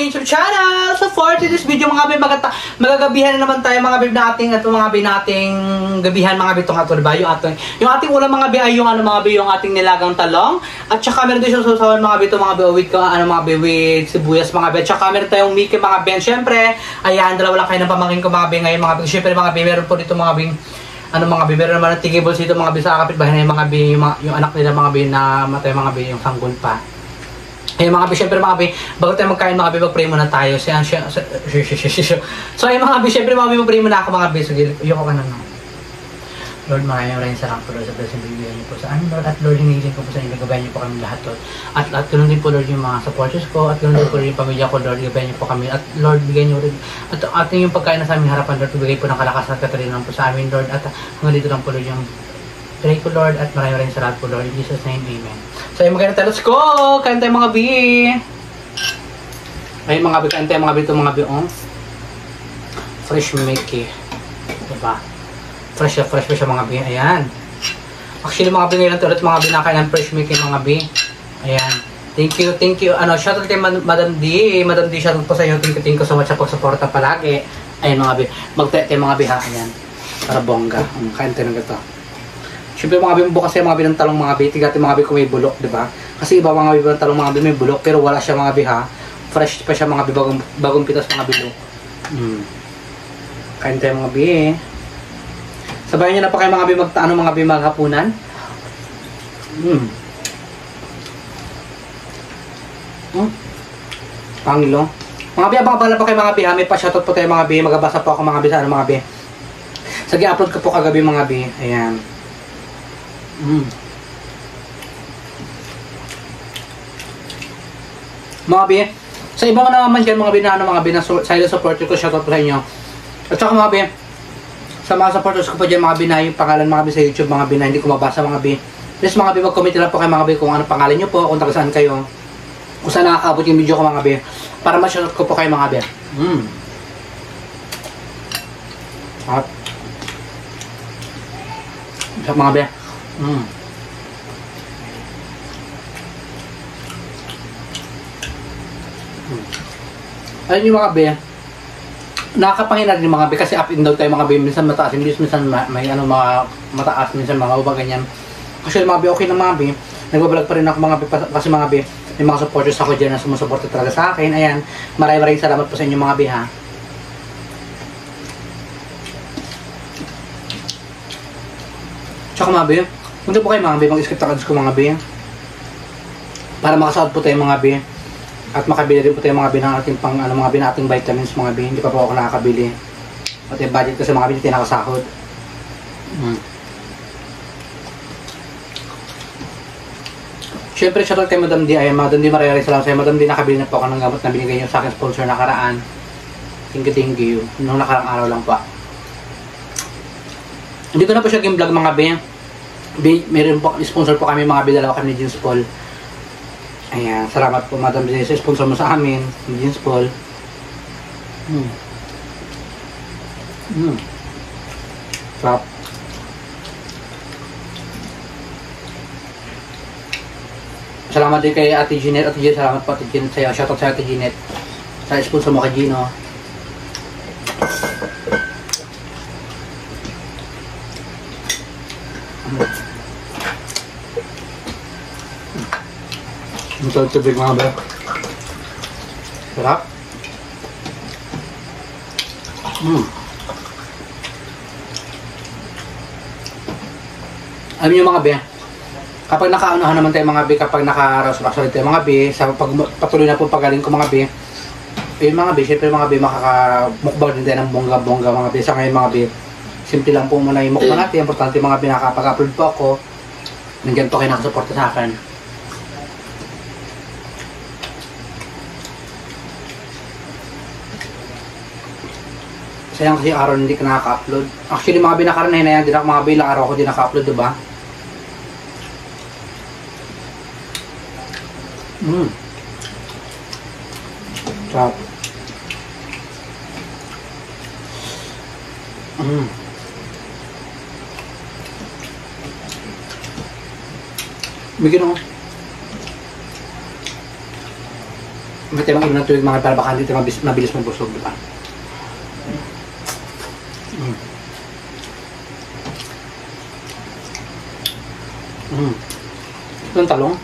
aking YouTube channel. So for this video mga babe, magagabihan na naman tayo mga babe nating at mga babe nating gabihan mga babe itong ato, diba? Yung ating ulam mga babe ay yung ano mga babe, yung ating nilagang talong. At saka meron din siyang susawan mga babe ito mga babe with mga babe with sibuyas mga babe. At saka meron tayong Mickey mga babe. Syempre, ayan, dalawa lang kayo ng pamangkin ko mga babe ngayon mga babe. Syempre mga babe, meron po dito mga babe mga babe, meron naman ng tigibles dito mga babe sa kapitbahay na yung mga babe, yung anak nila mga babe na matay mga babe, yung sanggol pa. Eh mga babe, syempre mga babe, bago tayo magkain mga babe, mag-pray muna tayo. So ay mga babe, syempre mga babe, mag-pray muna ako mga babe. So yoko ka na no. Lord, maraming salamat po Lord sa blessing bibigyan niyo po sa amin Lord. At Lord, hinihiling ko po sa inyo, gabayan niyo po kami lahat Lord. At ganoon din po Lord yung mga supporters ko. At ganoon din po yung pamilya ko Lord, gabayan niyo po kami. At Lord, bigyan niyo rin. At ating yung pagkain na sa aming harapan Lord, bigay po ng kalakas at katalino po sa amin Lord. At hanggang dito lang po Lord yung pray ko Lord. At maraming salamat po Lord. In Jesus' name, Amen. So ayun mga tayo, let's go! Kain tayo mga bi! Ayun mga bi, kain tayo mga bi ito mga bi fresh Mickey. Diba? Fresh pa siya mga bi. Ayan. Actually mga bi ngayon ulit mga bi nakain ng fresh Mickey mga bi. Ayan. Thank you. Ano, shoutout kay Madam D. Madam D, shoutout po sa inyo. Thank you so much sa pagsuporta palagi. Ayan mga bi. Mag-try tayo mga bi ha. Ayan. Para bongga. Kain tayo ng gato. Siyempre mga bi, bukas yung mga bi ng talong mga bi. Tigati mga bi kung may bulok, diba? Kasi iba mga bi ng talong mga bi may bulok. Pero wala siya mga bi ha. Fresh pa siya mga bi. Bagong pitas mga bi. Kain tayo mga bi. Sabayan nyo na pa kayo mga bi mga bi maghapunan. Pangilo. Mga bi, abang-abala pa kayo mga bi ha. May pa-shoutout po tayo mga bi. Magabasa po ako mga bi sa ano mga bi. Sige, upload ko po kagabi mga bi. Ayan. Mga bi, sa iba nga naman dyan mga bi na ano mga bi na silent supporter ko, shoutout po sa inyo. At saka mga bi, sa mga supporters ko po dyan mga bi na yung pangalan mga bi sa YouTube mga bi na hindi ko mabasa mga bi. Please mga bi, mag-comment lang po kayo mga bi kung ano pangalan nyo po, kung taga saan kayo, kung saan nakakaabot yung video ko mga bi, para ma-shoutout ko po kayo mga bi. At sa mga bi. Ayun yung mga bi, nakakapangina rin mga bi kasi up and down tayo mga bi, minsan mataas, minsan may ano mga mataas, minsan mga ubang ganyan. Kasi mga bi, okay na mga bi, nagbablog pa rin ako mga bi kasi mga bi, may mga supporters ako dyan na sumusuporta talaga sa akin. Ayan, maraming salamat po sa inyo mga bi ha. Tsaka mga bi, punta po kayo mga bi, mag-skip takas ko mga bi, para makasahod po tayo mga bi. At makabili rin po tayo mga bi ng ating pang ano mga bi nating vitamins mga bi. Hindi pa po ako nakakabili. At yung budget kasi mga bi hindi nakasahod. Siyempre shoutout kay Madam D. Ayan, Madam D, maraming salamat sa'yo. Madam D, nakabili na po ako ng gamot na binigay niyo sa akin sponsor nakaraan. Thank you. Nung nakarang araw lang po. Hindi ko na po siya game vlog mga bi. Meron po, sponsor po kami mga bi, dalawa kami ni Jeans Paul. Ayan, salamat po Madam D sa sponsor mo sa amin, Jeans Paul. Sarap. Salamat din kay Ate Jeanette. Ate Jeanette, salamat po Ate Jeanette sa'yo. Shoutout sa Ate Jeanette. Sa sponsor mo kay Gino. Ito tubig mga ba? Sarap. Alam niyo mga be, kapag nakaunahan naman tayo mga be, kapag naka-rasul tayo mga be, sa patuloy na po pagaling ko mga be, ayun mga be, syempre mga be, makakamukbang din tayo ng bongga-bongga mga be. Sa ngayon mga be, simple lang po muna yung mukbang natin. Importante mga be, nakapag-upload po ako. Nandiyan po kayo nakasuporta sa akin. Sayang kasi araw hindi ka nakaka-upload. Actually mga binakaran na yan, din ako mga bilang araw ko din naka-upload, diba? Sarap. Bigyan ako. May tayo mag-inom ng tuwing mga para baka hindi tayo mabilis mabusog, diba? Ito ang talong.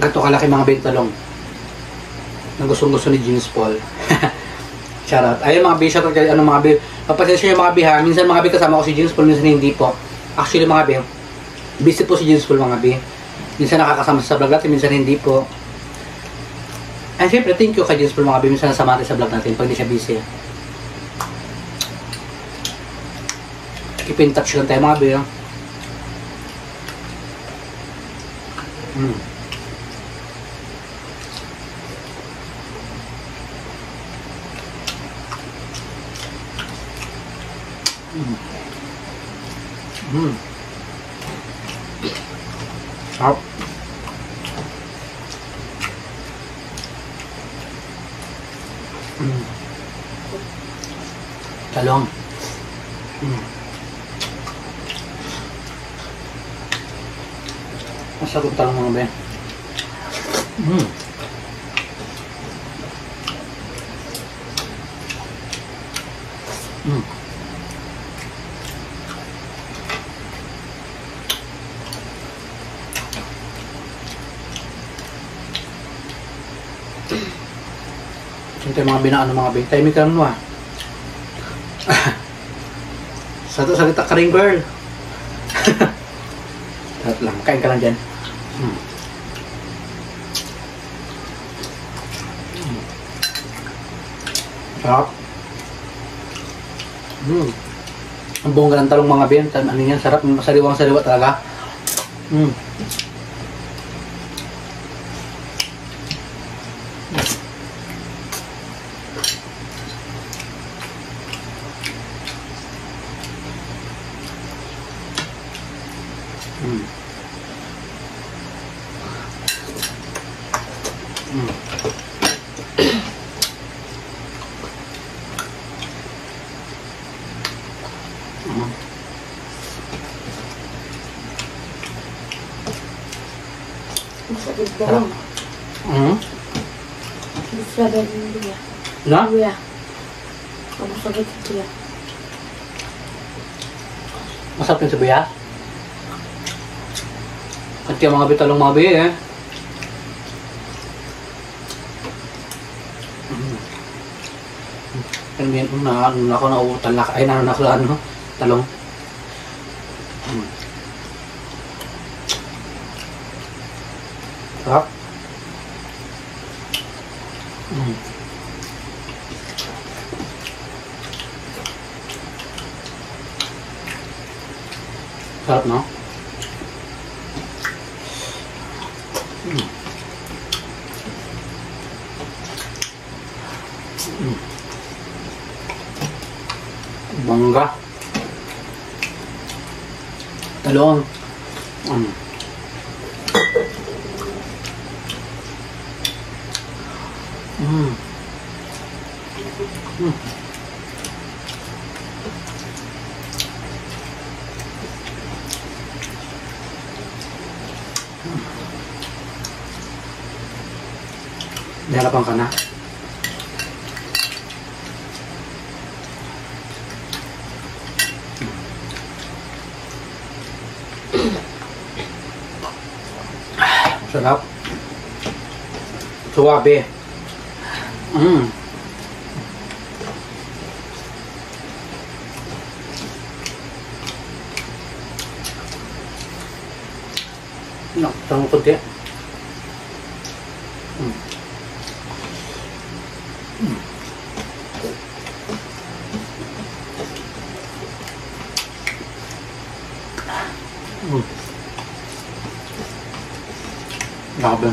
Ganito kalaki mga talong na gustong-gusto ni Jeans Paul. Shoutout. Ayun mga bi, shoutout kayo, mga bi. Papasensya yung mga bi ha. Minsan mga bi kasama ko si Jeans Paul, minsan hindi po. Actually mga bi, busy po si Jeans Paul mga bi. Minsan nakakasama sa vlog natin, minsan hindi po. And syempre, thank you kay Jeans Paul mga bi. Minsan nasama natin sa vlog natin pag hindi siya busy. Keep in touch lang tayo mga bi. Sarap. Talong. Masarap talong mga be. Ito yung mga binaano mga be. Timing ka ano Salita ka rin girl. Sarap lang. Kain ka lang dyan. Sarap. Ang bongga ng talong mga ben. Ano yan? Sarap. Sariwang-sariwa talaga. Masakit ka rin. Masakit niya. Na? Kuya. Masakit niya. Masarap yung sabiya? At yung mga bitalong mga biya eh. Na ako nauutal na ay nanaklaan no? Talong. Sarap. Sarap no? Bangga. Talong. Nahirapan ka na? Sarap. Suwabe. Nakatang konti. Grabe.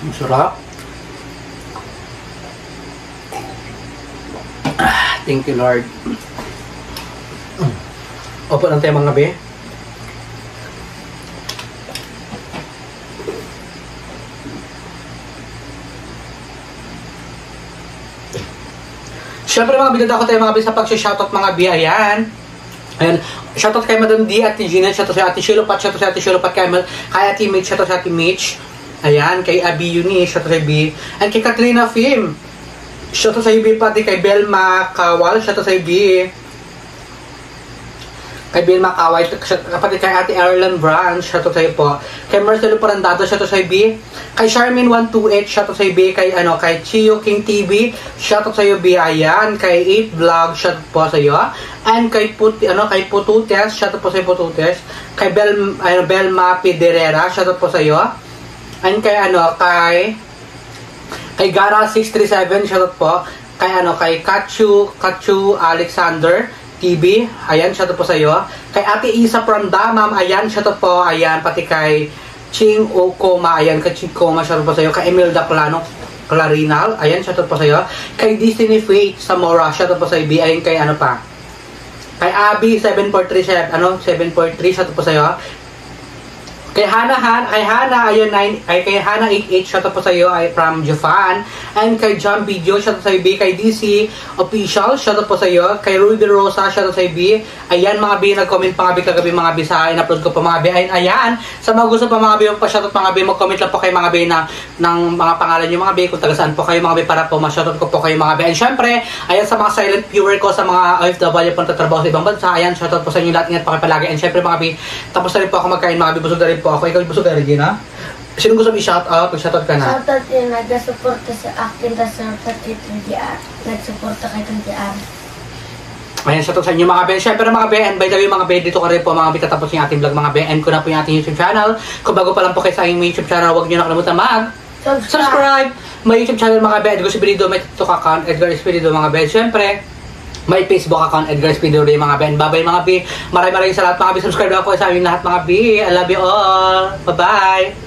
Masarap. Thank you, Lord. Opo lang tayo mga be. Syempre mga bidod ako tayo mga bis sa pag-shoutout mga bi, ayan. Ayan, shoutout kay Madam D, Ate Gina, shoutout sa Ate Shilopat, shoutout sa Ate Shilopat, kay Ate Mitch, shoutout sa Ate Mitch. Ayan, kay Abby Eunice, shoutout sa B. And kay Katrina Fim, shoutout sa B, pati kay Belma Kawal, shoutout sa B. Kay Belma Kawal, kapatid kay Ate Erlen Branch, shoutout sa po. Kay Marcelo Parandado, shoutout sa B. Kay Charmin128, shoutout sa B. Kay Chio King TV, shoutout sa B. Ayan, kay 8 Vlog, shoutout po sa iyo. And kay Pututes, shoutout po sa Pututes. Kay Belma Piderera, shoutout po sa iyo. And kay kay Gara637, shoutout po. Kay Kachu Alexander TV, ayan, shoutout po sa iyo. Kay Ate Isa from Damam, ayan, shoutout po, ayan, pati kay Ching Okoma, ayan, kay Ching Okoma, shoutout po sa iyo. Kay Imelda Clarinal, ayan, shoutout po sa iyo. Kay Destiny Faith Zamora, shoutout po sa iyo. Ayan, kay kay Abby 743, shoutout po sa iyo. Kay Hana, ayun, kay Hana 88, shoutout po sa iyo, ay from Japan. And kay John Video, shoutout sa iyo. Kay DC Official, shoutout po sa iyo. Kay Ruby Rosa, shoutout sa iyo. Ayan mga bi, nag-comment pa nga bi kagabi mga bi sa in-upload ko pa mga bi. Ayan, sa mga gusto pa mga bi, pa-shoutout mga bi, mag-comment lang po kayo mga bi ng mga pangalan nyo mga bi, kung taga saan po kayo mga bi, para po ma-shoutout ko po kayo mga bi. And syempre, ayan sa mga silent viewer ko, sa mga OFW po nagtatrabaho sa ibang bansa, ayan, shoutout po sa inyo lahat, ingat pa kayo palagi. And syempre mga bi, tapos na rin po ako magkain mga bi, busog na rin po ako. Ikaw busog na rin, Gina? Sino gusto i-shoutout? Mag-shoutout ka na. Shoutout din, nag-suporta sa akin, shoutout kay 20R. Nag-suporta kay 20R. Ayan, shoutout sa inyo mga Ben. Siyempre mga Ben, by the way mga Ben, dito ka rin po mga Ben, tatapos yung ating vlog mga Ben. End ko na po yung ating YouTube channel. Kung bago pa lang po kayo sa aking YouTube channel, huwag nyo na kalimutan mag-subscribe. May YouTube channel mga Ben, Edgar Espirido, may TikTok account, Edgar Espirido mga Ben. Siyempre, may Facebook account, Edgar Espirido rin mga Ben. Bye-bye mga Ben. Maraming salamat mga Ben. Subscribe ako sa aming lahat mga Ben. I love you all. Bye-bye.